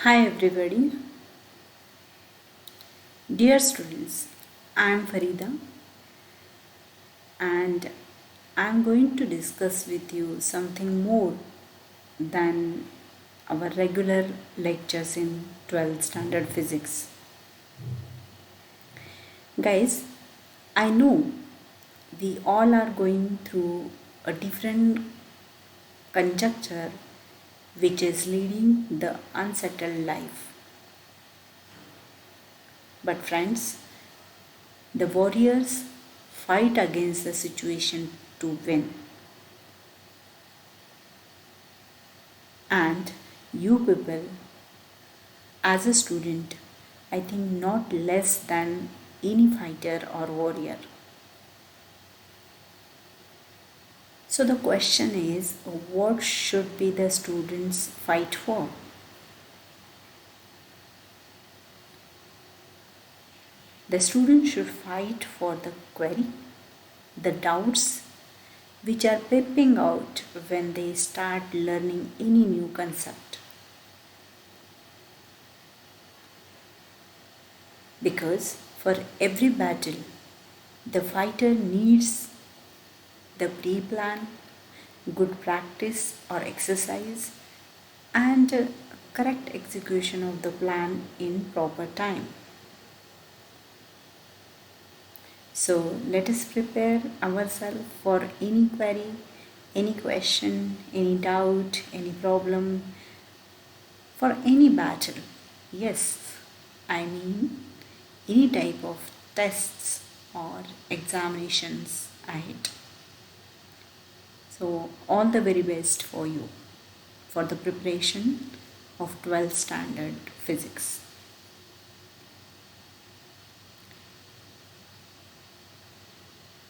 Hi everybody, dear students. I am Farida and I am going to discuss with you something more than our regular lectures in 12th standard physics. Guys, I know we all are going through a different conjuncture which is leading the unsettled life. But friends, the warriors fight against the situation to win. And you people, as a student, I think not less than any fighter or warrior. So the question is, what should be the students fight for? The students should fight for the query, the doubts which are peeping out when they start learning any new concept. Because for every battle, the fighter needs the pre plan, good practice or exercise, and correct execution of the plan in proper time. So let us prepare ourselves for any query, any question, any doubt, any problem, for any battle. Yes, I mean any type of tests or examinations ahead. So, all the very best for you for the preparation of 12th standard physics.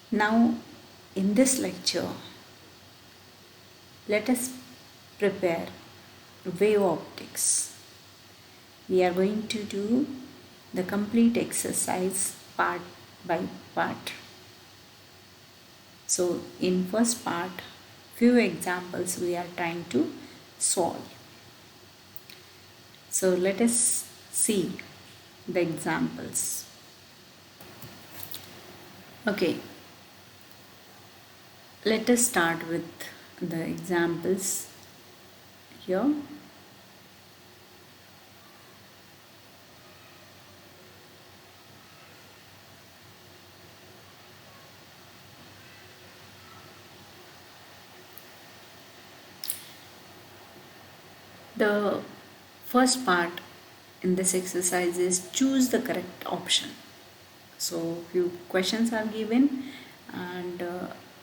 Now, in this lecture, let us prepare wave optics. We are going to do the complete exercise part by part. So, in first part, few examples we are trying to solve. So let us see the examples. Okay, let us start with the examples here. The first part in this exercise is choose the correct option. So few questions are given and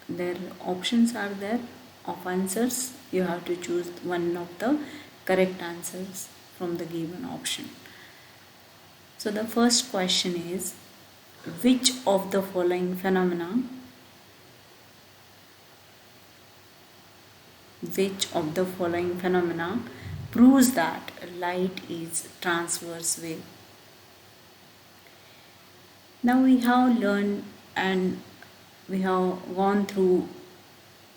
their options are there of answers. You have to choose one of the correct answers from the given option. So the first question is, which of the following phenomena proves that light is transverse wave? Now we have learned and we have gone through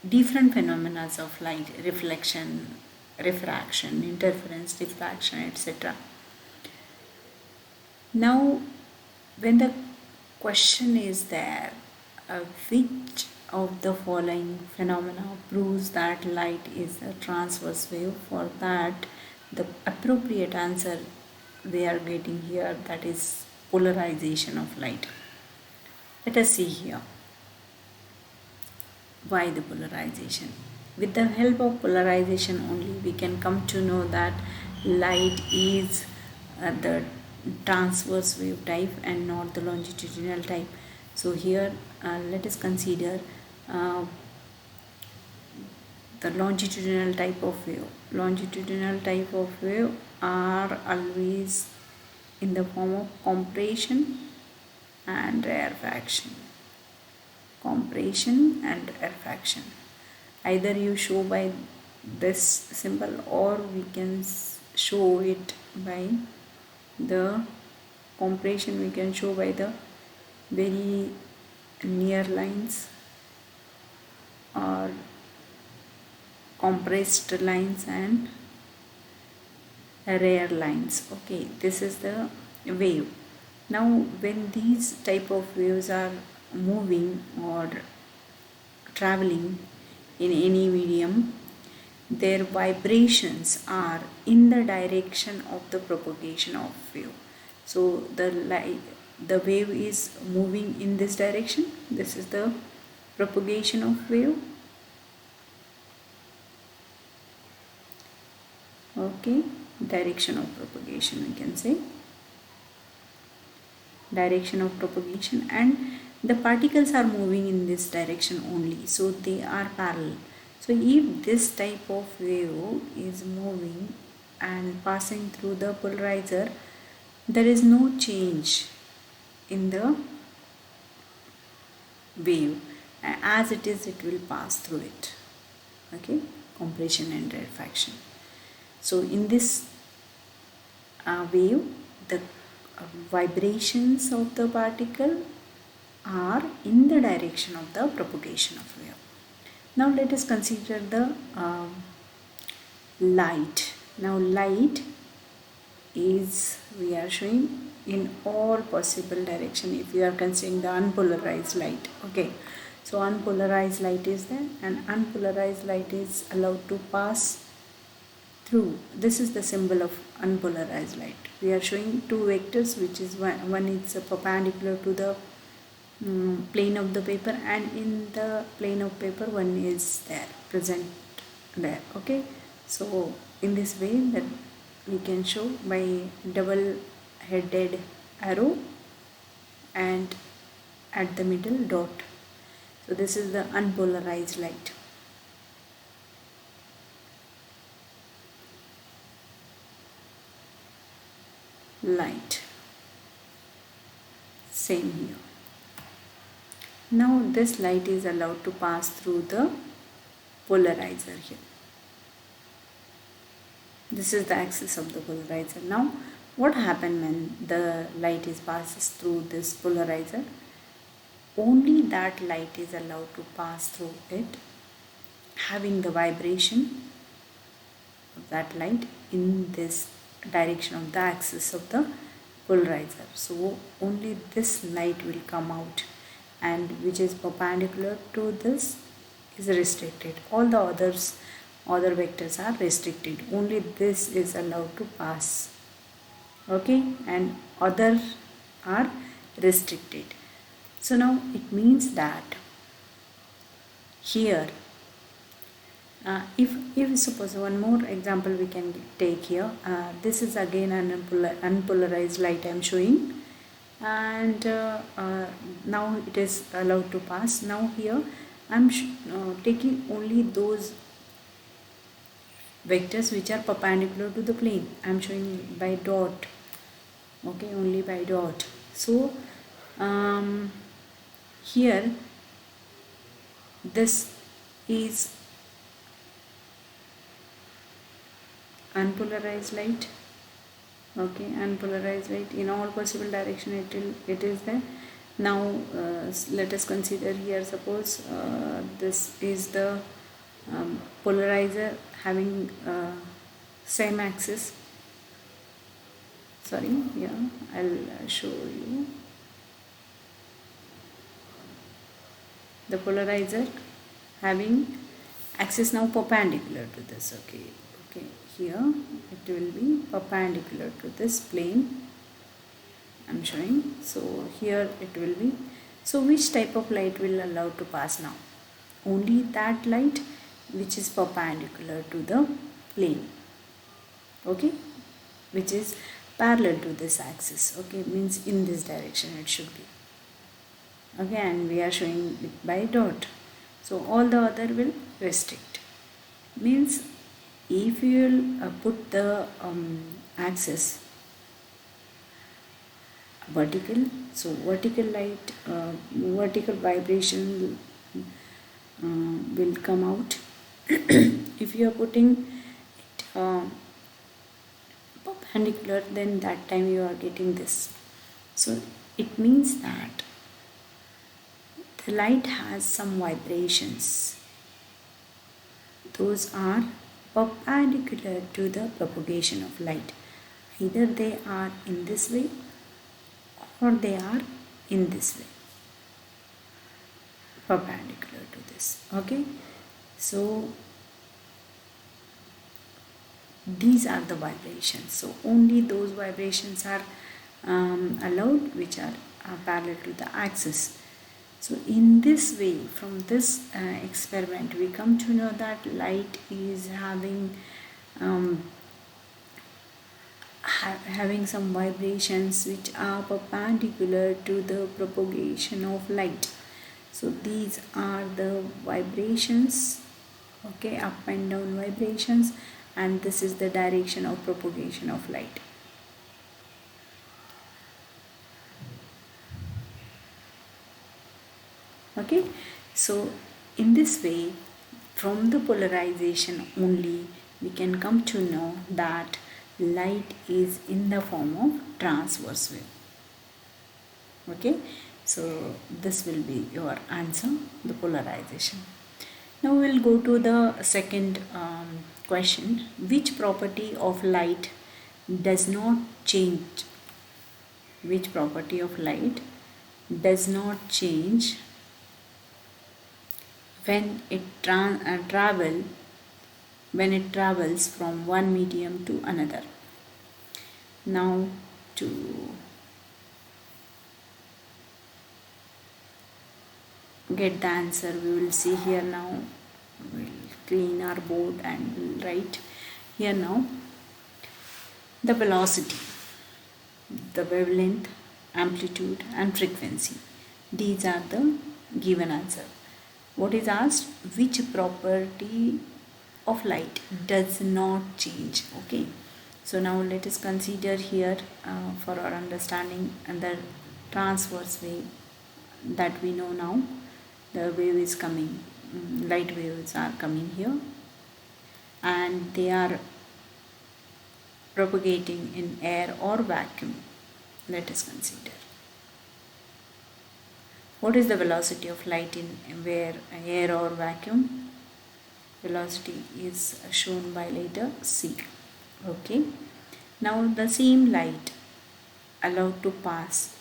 different phenomena of light: reflection, refraction, interference, diffraction, etc. Now, when the question is there, which of the following phenomena proves that light is a transverse wave? For that, the appropriate answer we are getting here, that is polarization of light. Let us see here. Why the polarization? With the help of polarization only, we can come to know that light is the transverse wave type and not the longitudinal type. So here let us consider the longitudinal type of wave. Longitudinal type of wave are always in the form of compression and rarefaction. Compression and rarefaction. Either you show by this symbol or we can show it by the compression. We can show by the very near lines or compressed lines, and rare lines. Okay, this is the wave. Now when these type of waves are moving or traveling in any medium, their vibrations are in the direction of the propagation of wave. So the wave is moving in this direction. This is the propagation of wave. Okay, direction of propagation, we can say direction of propagation, and the particles are moving in this direction only, so they are parallel. So if this type of wave is moving and passing through the polarizer, there is no change in the wave. As it is, it will pass through it. Okay, compression and rarefaction. So in this wave, the vibrations of the particle are in the direction of the propagation of wave. Now let us consider the light. Now light is, we are showing in all possible direction if you are considering the unpolarized light. Okay, so unpolarized light is there, and unpolarized light is allowed to pass through. This is the symbol of unpolarized light. We are showing two vectors, which is one is perpendicular to the plane of the paper, and in the plane of paper one is there present there. Okay, so in this way that we can show by double headed arrow and at the middle dot. So this is the unpolarized light. Same here. Now this light is allowed to pass through the polarizer here. This is the axis of the polarizer. Now what happens when the light is passes through this polarizer? Only that light is allowed to pass through it, having the vibration of that light in this direction of the axis of the polarizer. So only this light will come out, and which is perpendicular to this is restricted. All the other vectors are restricted. Only this is allowed to pass. Okay, and other are restricted. So now it means that here if suppose one more example we can take here. This is again an unpolarized light I am showing, and now it is allowed to pass. Now here I am taking only those vectors which are perpendicular to the plane. I am showing by dot. Okay, only by dot. So here this is unpolarized light. Okay, unpolarized light in all possible direction it is there. Now let us consider here, suppose this is the polarizer having same axis. Sorry, yeah, I'll show you the polarizer having axis now perpendicular to this. Okay, here it will be perpendicular to this plane I'm showing. So here it will be. So which type of light will allow to pass now? Only that light which is perpendicular to the plane. Okay, which is parallel to this axis. Okay, means in this direction it should be. Okay, and we are showing it by dot. So all the other will restrict. Means if you will put the axis vertical, so vertical light, vertical vibration will come out. If you are putting it perpendicular, then that time you are getting this. So it means that the light has some vibrations. Those are perpendicular to the propagation of light. Either they are in this way or they are in this way, perpendicular to this. Okay, so these are the vibrations. So only those vibrations are allowed which are parallel to the axis. So in this way, from this experiment, we come to know that light is um, having some vibrations which are perpendicular to the propagation of light. So these are the vibrations, okay, up and down vibrations, and this is the direction of propagation of light. Okay, so in this way, from the polarization only, we can come to know that light is in the form of transverse wave. Okay, so this will be your answer, the polarization. Now we'll go to the second question. Which property of light does not change? Which property of light does not change when it travels from one medium to another? Now to get the answer, we will see here now. We'll clean our board and we'll write here now the velocity, the wavelength, amplitude and frequency. These are the given answer. What is asked? Which property of light does not change? Okay, so now let us consider here for our understanding and the transverse wave that we know now. The wave is coming, light waves are coming here and they are propagating in air or vacuum. Let us consider. What is the velocity of light in where air or vacuum? Velocity is shown by letter C. Okay. Now the same light allowed to pass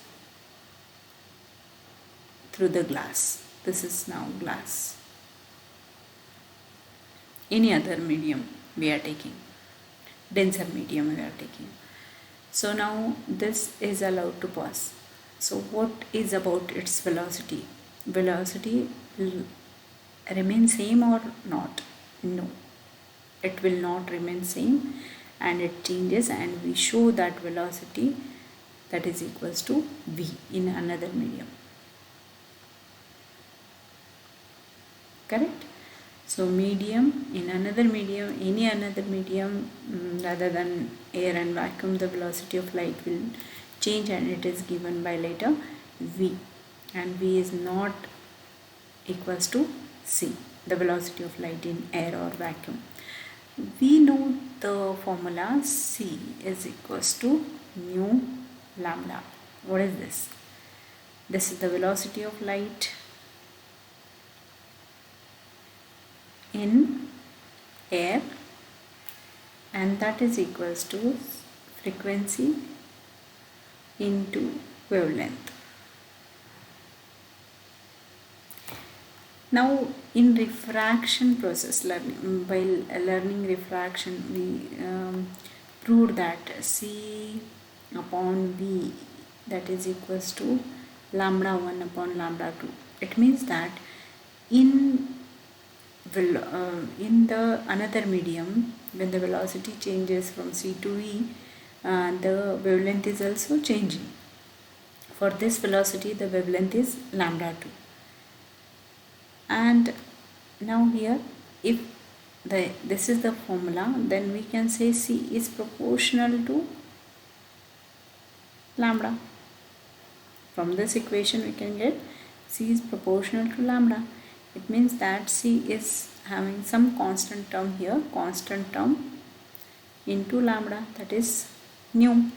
through the glass. This is now glass. Any other medium we are taking, denser medium we are taking. So now this is allowed to pass. So what is about its velocity? Velocity will remain same or not? No, it will not remain same and it changes, and we show that velocity that is equals to v in another medium. Correct? So medium, in another medium, any another medium rather than air and vacuum, the velocity of light will change and it is given by letter v, and v is not equals to c, the velocity of light in air or vacuum. We know the formula c is equals to mu lambda. What is this? This is the velocity of light in air, and that is equals to frequency into wavelength. Now in refraction process, while learning refraction, we proved that C upon V, that is equals to lambda 1 upon lambda 2. It means that in the another medium, when the velocity changes from C to V, the wavelength is also changing. For this velocity, the wavelength is lambda 2. And now here, if this is the formula, then we can say C is proportional to lambda. From this equation we can get C is proportional to lambda. It means that C is having some constant term here, constant term into lambda, that is nu,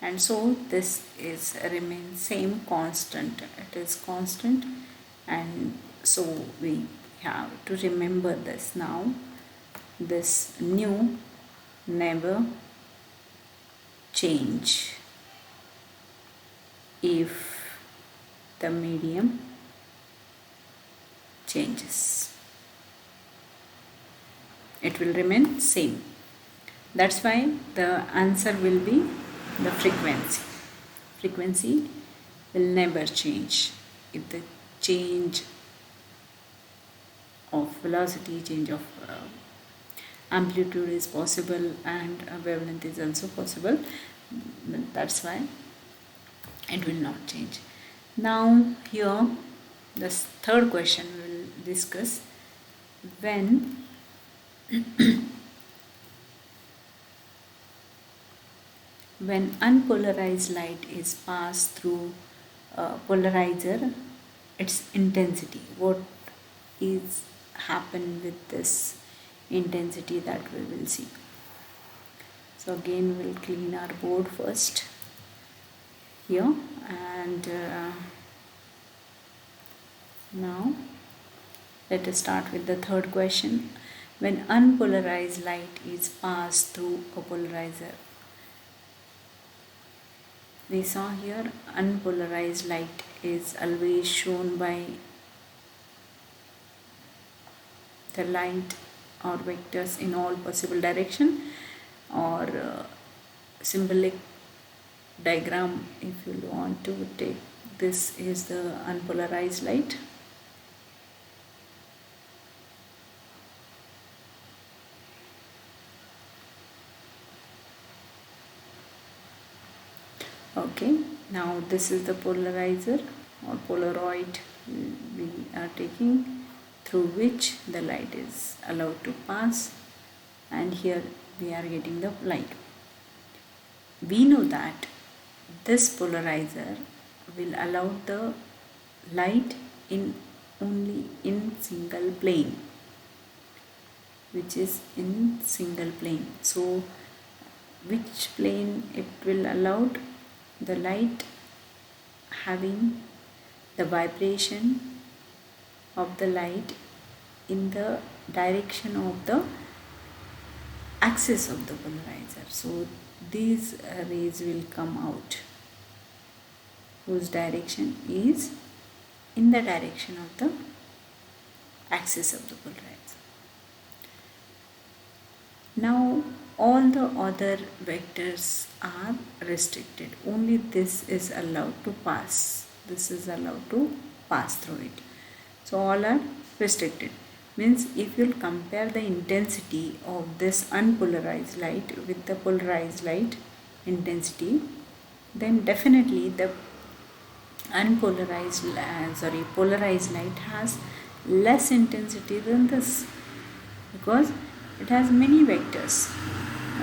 and so this is remains same constant, it is constant, and so we have to remember this now, this new never change if the medium changes. It will remain same. That's why the answer will be the frequency. Frequency will never change if the change of velocity, change of amplitude is possible, and wavelength is also possible. That's why it will not change. Now here the third question we will discuss. When when unpolarized light is passed through a polarizer, its intensity, what is happen with this intensity, that we will see. So again we'll clean our board first here, and now let us start with the third question. When unpolarized light is passed through a polarizer, we saw here unpolarized light is always shown by the light or vectors in all possible direction, or symbolic diagram if you want to take. This is the unpolarized light. Okay, now this is the polarizer or polaroid we are taking, through which the light is allowed to pass, and here we are getting the light. We know that this polarizer will allow the light in only in single plane, which is in single plane. So which plane it will allow? The light having the vibration of the light in the direction of the axis of the polarizer. So these rays will come out whose direction is in the direction of the axis of the polarizer. Now all the other vectors are restricted. Only this is allowed to pass. This is allowed to pass through it. So all are restricted. Means if you compare the intensity of this unpolarized light with the polarized light intensity, then definitely the polarized light has less intensity than this, because it has many vectors.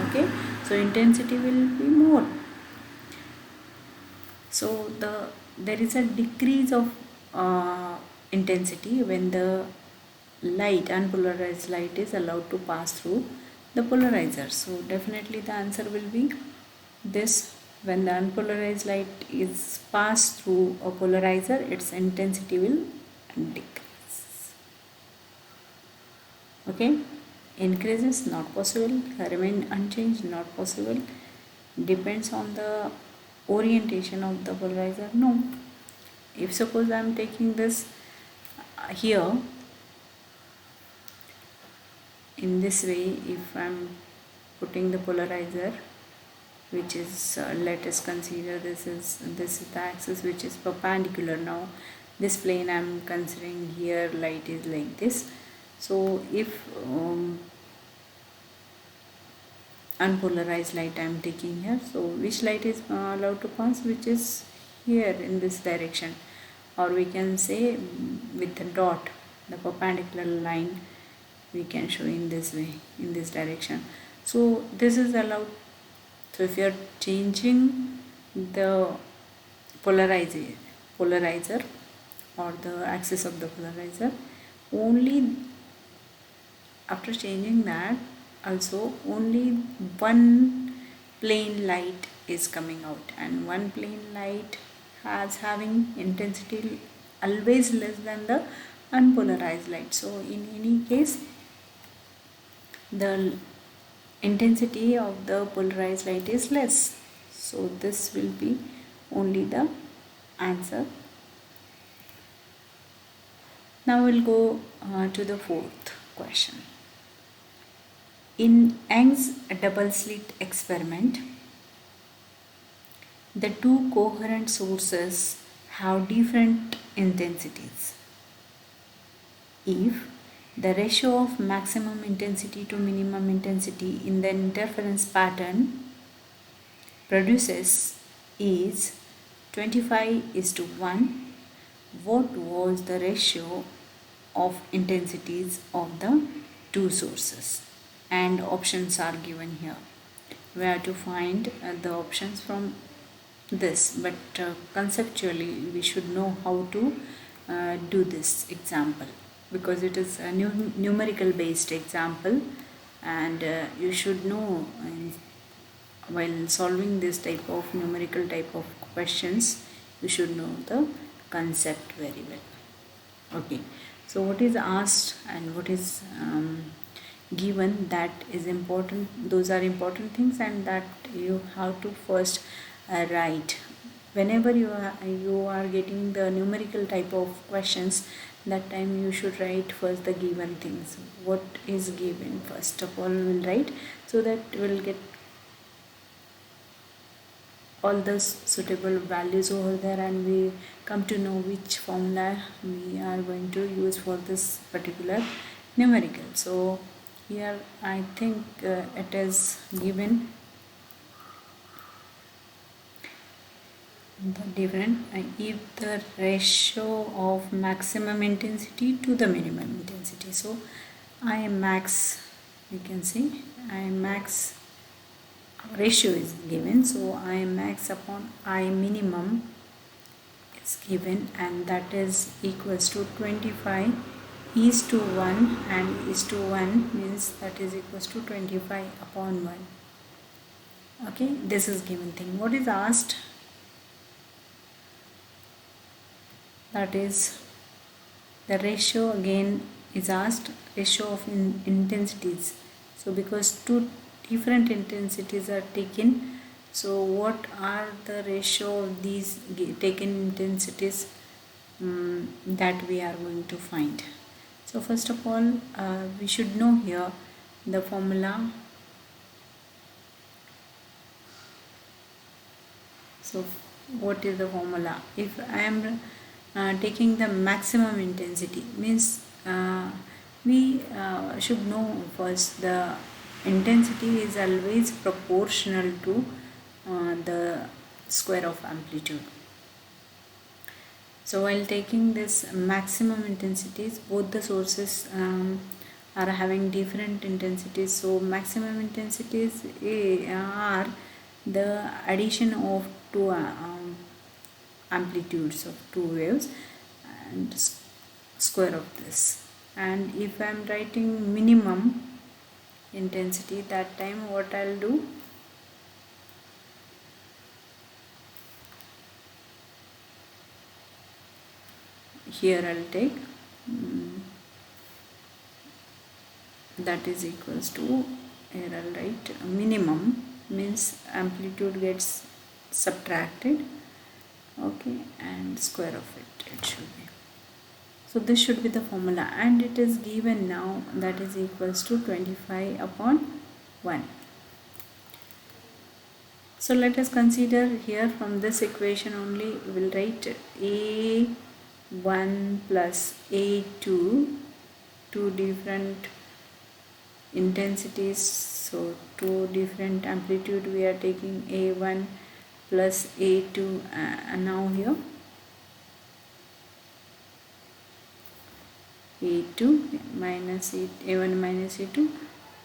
Okay, so intensity will be more. So there is a decrease of intensity when the unpolarized light is allowed to pass through the polarizer. So definitely the answer will be this. When the unpolarized light is passed through a polarizer, its intensity will decrease. Okay, increases not possible, remain unchanged not possible, depends on the orientation of the polarizer. No, if suppose I am taking this here in this way, if I am putting the polarizer, which is let us consider this is the axis which is perpendicular. Now this plane I am considering here, light is like this. So if unpolarized light I am taking here, so which light is allowed to pass? Which is here in this direction, or we can say with the dot, the perpendicular line we can show in this way, in this direction. So this is allowed. So if you are changing the polarizer or the axis of the polarizer, only after changing that, also only one plane light is coming out, and one plane light has having intensity always less than the unpolarized light. So in any case the intensity of the polarized light is less. So this will be only the answer. Now we'll go to the fourth question. In Young's double slit experiment, the two coherent sources have different intensities. If the ratio of maximum intensity to minimum intensity in the interference pattern produces is 25:1, what was the ratio of intensities of the two sources? And options are given here. We have to find the options from this, but conceptually we should know how to do this example, because it is a numerical based example, and you should know while solving this type of numerical type of questions, you should know the concept very well. Okay, so what is asked and what is given, that is important. Those are important things, and that you have to first write. Whenever you are getting the numerical type of questions, that time you should write first the given things. What is given, first of all we'll write, so that we'll get all the suitable values over there, and we come to know which formula we are going to use for this particular numerical. So here I think it is given the different if the ratio of maximum intensity to the minimum intensity. So I max, you can see I max ratio is given, so I max upon I minimum is given, and that is equals to 25:1, and is to 1 means that is equals to 25/1. Okay, this is given thing. What is asked, that is the ratio again is asked, ratio of intensities. So because two different intensities are taken, so what are the ratio of these taken intensities that we are going to find. So first of all we should know here the formula. So what is the formula? If I am taking the maximum intensity, means we should know first the intensity is always proportional to the square of amplitude. So while taking this maximum intensities, both the sources are having different intensities. So maximum intensities are the addition of two amplitudes of two waves and square of this. And if I am writing minimum intensity, that time what I'll do, here I'll take that is equals to, here I'll write minimum means amplitude gets subtracted, okay, and square of it should be. So this should be the formula, and it is given now, that is equals to 25/1. So let us consider here from this equation only we will write A1 plus A2, two different intensities, so two different amplitude we are taking, A1 plus A2, and now here A2 minus A1 minus A2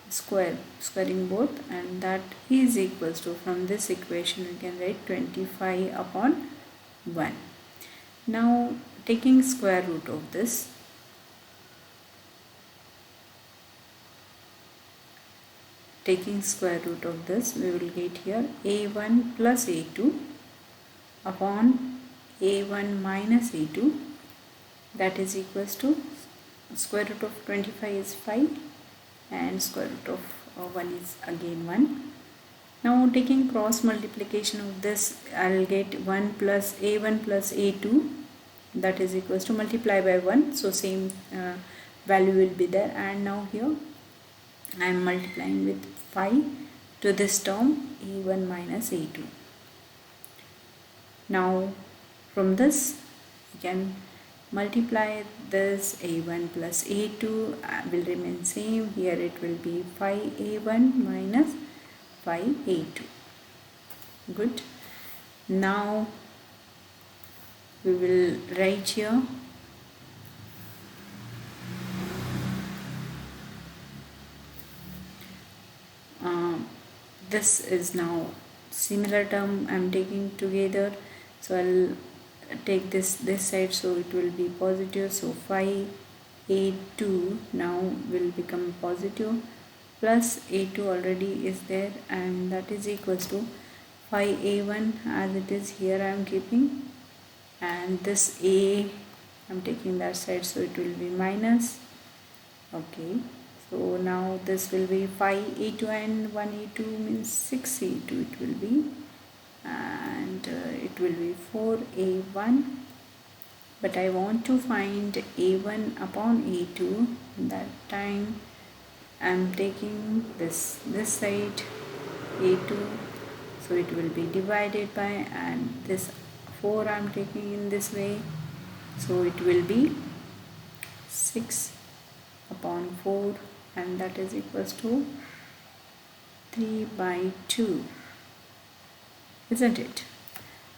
squaring both, and that is equals to, from this equation we can write 25/1. Now taking square root of this, we will get here A1 plus A2 upon A1 minus A2, that is equals to square root of 25 is 5, and square root of 1 is again 1. Now taking cross multiplication of this, I'll get 1 plus a1 plus a2, that is equals to multiply by 1, so same value will be there. And now here I am multiplying with 5 to this term a1 minus a2. Now from this you can multiply this, a1 plus a2 will remain same. Here it will be 5a1 minus 5a2. Good. Now we will write here this is now similar term I am taking together, so I'll take this side, so it will be positive. So 5a2 now will become positive, plus a2 already is there, and that is equals to 5a1 as it is here I am keeping, and this a I am taking that side, so it will be minus. Okay, so now this will be 5a2 and 1a2 means 6a2 it will be, and it will be 4a1, but I want to find a1 upon a2. That time I am taking this side a2, so it will be divided by, and this 4 I am taking in this way, so it will be 6 upon 4, and that is equals to 3 by 2, isn't it?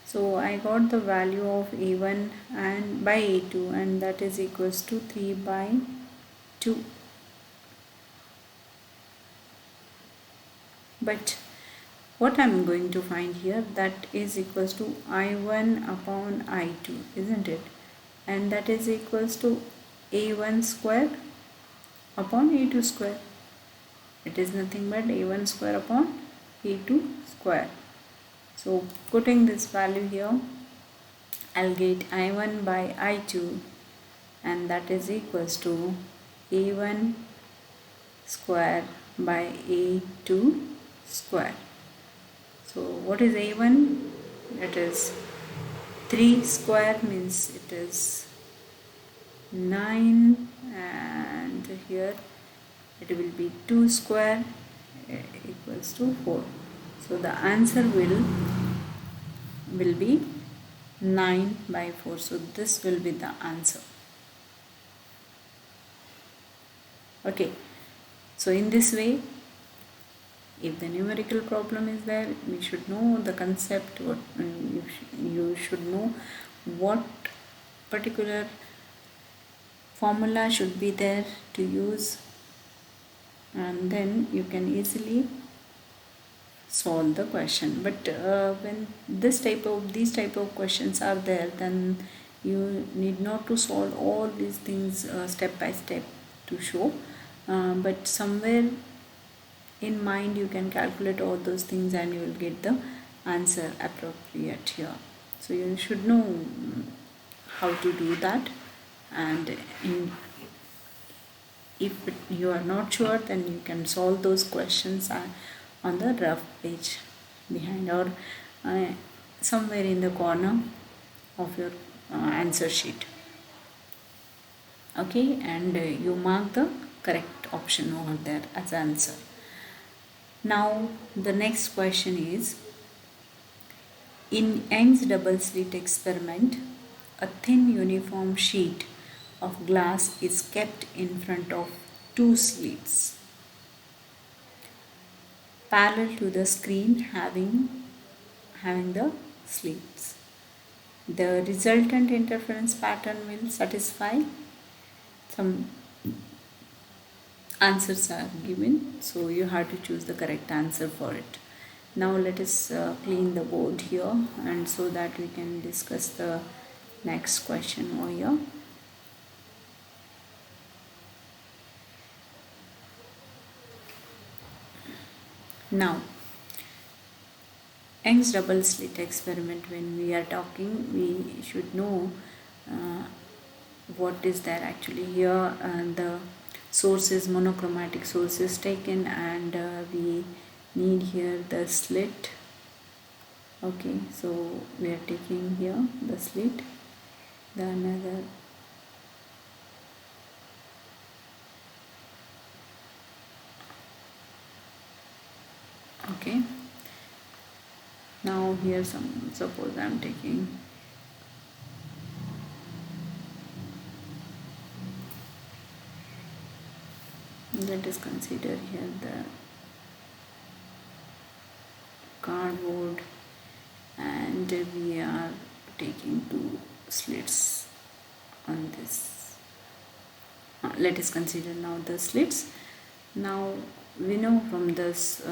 So I got the value of a1 and by a2, and that is equals to 3 by 2. But what I am going to find here, that is equals to I1 upon I2, isn't it? And that is equals to a1 square upon a2 square. It is nothing but a1 square upon a2 square. So putting this value here, I'll get I1 by I2, and that is equals to a1 square by a2 square. So what is a1? It is 3 square, means it is 9, and here it will be 2 square equals to 4. So the answer will be 9 by 4. So this will be the answer. Okay, so in this way, if the numerical problem is there, we should know the concept, what you should know what particular formula should be there to use, and then you can easily solve the question. But when these type of questions are there, then you need not to solve all these things step by step to show, but somewhere in mind you can calculate all those things and you will get the answer appropriate here. So you should know how to do that, and if you are not sure, then you can solve those questions on the rough page behind, or somewhere in the corner of your answer sheet. Okay, and you mark the correct option over there as answer. Now the next question is, in Young's double slit experiment, a thin uniform sheet of glass is kept in front of two slits parallel to the screen having the slits. The resultant interference pattern will satisfy. Some answers are given, so you have to choose the correct answer for it. Now let us clean the board here, and so that we can discuss the next question over here. Now, Young's double slit experiment, when we are talking, we should know what is there actually here. source is monochromatic source is taken, and we need here the slit. Okay, so we are taking here the slit, the another. Okay, now here suppose I am taking, let us consider here the cardboard, and we are taking two slits on this. Let us consider now the slits. Now we know from this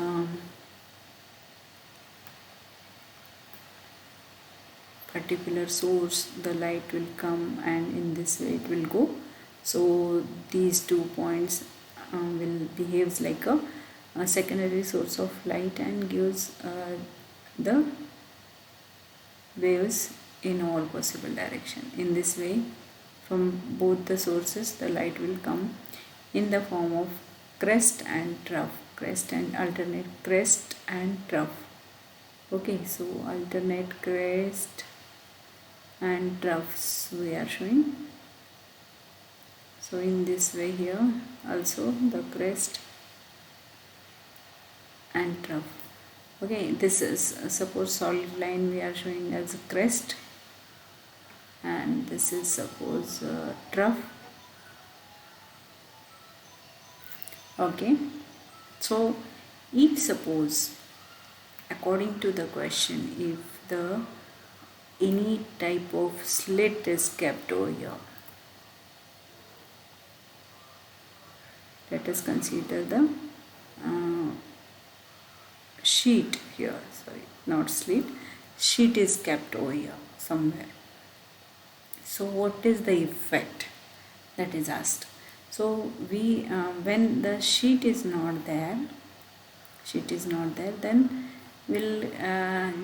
particular source the light will come, and in this way it will go. So these 2 points will behaves like a secondary source of light and gives the waves in all possible direction. In this way, from both the sources the light will come in the form of crest and trough, crest and alternate crest and trough. Okay, so alternate crest and troughs we are showing. So in this way here also the crest and trough. Okay, this is suppose solid line we are showing as a crest, and this is suppose trough. Okay, so if suppose according to the question, if the any type of slit is kept over here, let us consider the sheet here, sorry, not slit, sheet is kept over here somewhere. So what is the effect that is asked? So we when the sheet is not there, then we'll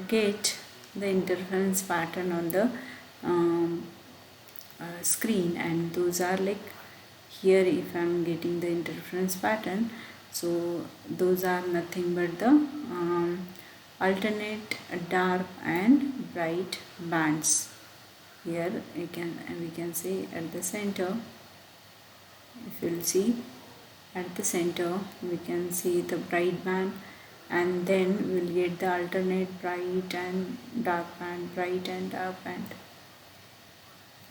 get the interference pattern on the screen, and those are like here if I am getting the interference pattern, so those are nothing but the alternate dark and bright bands. Here we can say at the center, if you will see at the center we can see the bright band, and then we will get the alternate bright and dark band, bright and dark band.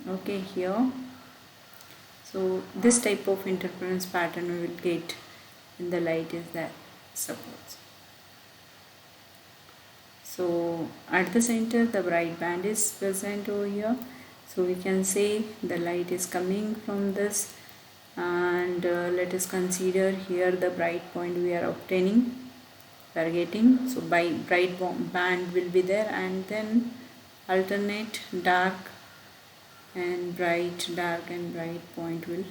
Okay, here, so this type of interference pattern we will get when the light is there, suppose. So at the center the bright band is present over here, so we can say the light is coming from this, and let us consider here the bright point we are obtaining, we are getting. So by bright band will be there, and then alternate dark and bright, dark and bright point will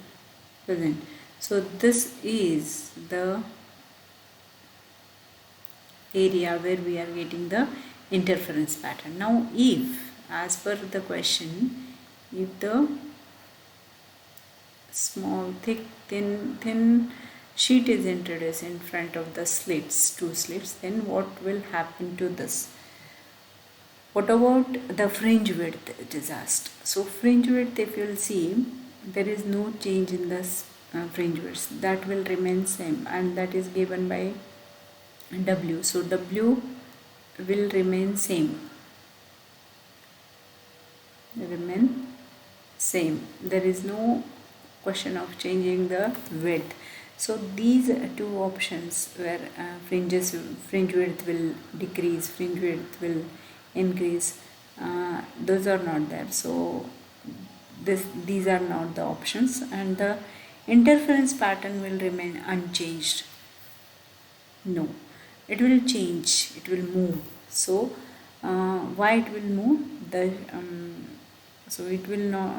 present. So this is the area where we are getting the interference pattern. Now if, as per the question, if the small thick thin sheet is introduced in front of the slits, two slits, then what will happen to this? What about the fringe width, it is asked. So fringe width, if you will see, there is no change in this fringe width, that will remain same, and that is given by W. So W will remain same, there is no question of changing the width. So these two options where fringe width will decrease, fringe width will increase, those are not there. So these are not the options, and the interference pattern will remain unchanged. No, it will change, it will move. So why it will move? So it will not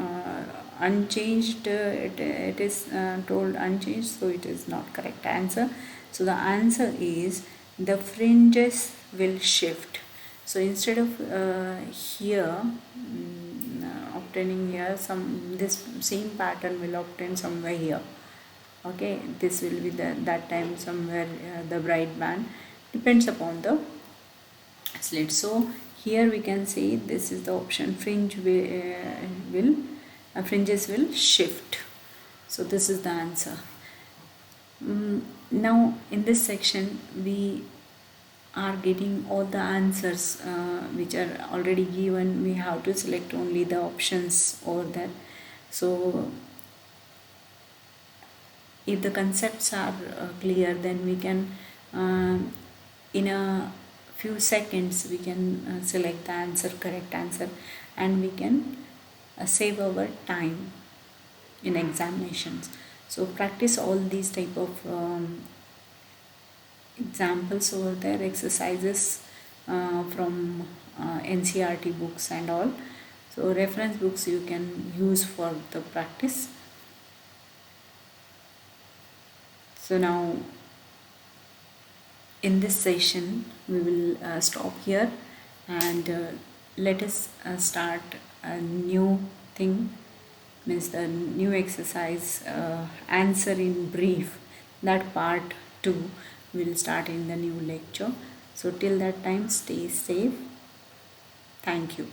unchanged, it is told unchanged, so it is not correct answer. So the answer is the fringes will shift. So instead of here obtaining here, this same pattern will obtain somewhere here. Okay, this will be that time somewhere the bright band depends upon the slit. So here we can see this is the option, fringes will shift. So this is the answer. Now in this section we are getting all the answers which are already given. We have to select only the options over there. So if the concepts are clear, then we can in a few seconds we can select the answer, correct answer, and we can save our time in examinations. So practice all these type of examples over there, exercises from NCRT books and all. So reference books you can use for the practice. So now in this session we will stop here, and let us start a new thing, means the new exercise, answer in brief. That part 2 will start in the new lecture. So till that time, stay safe. Thank you.